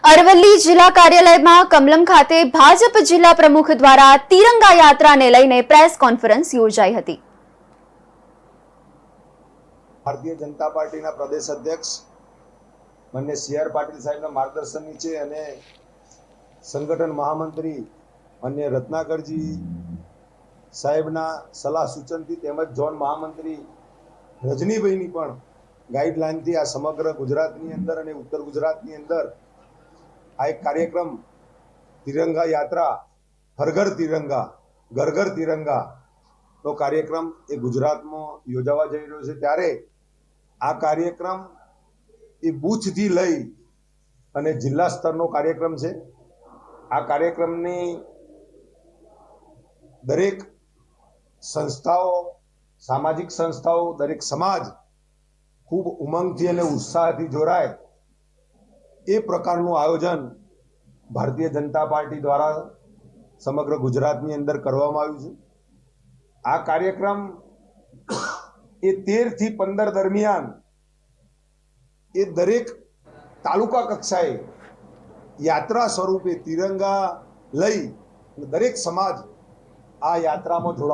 અરવલ્લી જિલ્લા કાર્યાલયમાં કમલમ ખાતે ભાજપ જિલ્લા પ્રમુખ દ્વારા તિરંગા યાત્રાને લઈને પ્રેસ કોન્ફરન્સ યોજાઈ હતી। ભારતીય જનતા પાર્ટીના પ્રદેશ અધ્યક્ષ માનનીય સી.આર. પાટીલ સાહેબના માર્ગદર્શન નીચે અને સંગઠન મહામંત્રી માનનીય રત્નાકરજી સાહેબના સલાહ સૂચનથી તેમજ ઝોન મહામંત્રી રજનીભાઈની પણ ગાઈડલાઈનથી આ સમગ્ર ગુજરાતની અંદર અને ઉત્તર ગુજરાતની અંદર આ એક કાર્યક્રમ તિરંગા યાત્રા હર ઘર તિરંગા ઘર ઘર તિરંગા નો કાર્યક્રમ એ ગુજરાતમાં યોજાવા જઈ રહ્યો છે। ત્યારે આ કાર્યક્રમ એ બૂથથી લઈ અને જિલ્લા સ્તરનો કાર્યક્રમ છે। આ કાર્યક્રમની દરેક સંસ્થાઓ, સામાજિક સંસ્થાઓ, દરેક સમાજ ખૂબ ઉમંગથી અને ઉત્સાહથી જોડાય એ પ્રકારનું આયોજન ભારતીય જનતા પાર્ટી દ્વારા સમગ્ર ગુજરાતની અંદર કરવામાં આવ્યું છે। આ કાર્યક્રમ એ 13 થી 15 દરમિયાન એ દરેક તાલુકા કક્ષાએ યાત્રા સ્વરૂપે તિરંગા લઈ દરેક સમાજ આ યાત્રામાં જોડાય।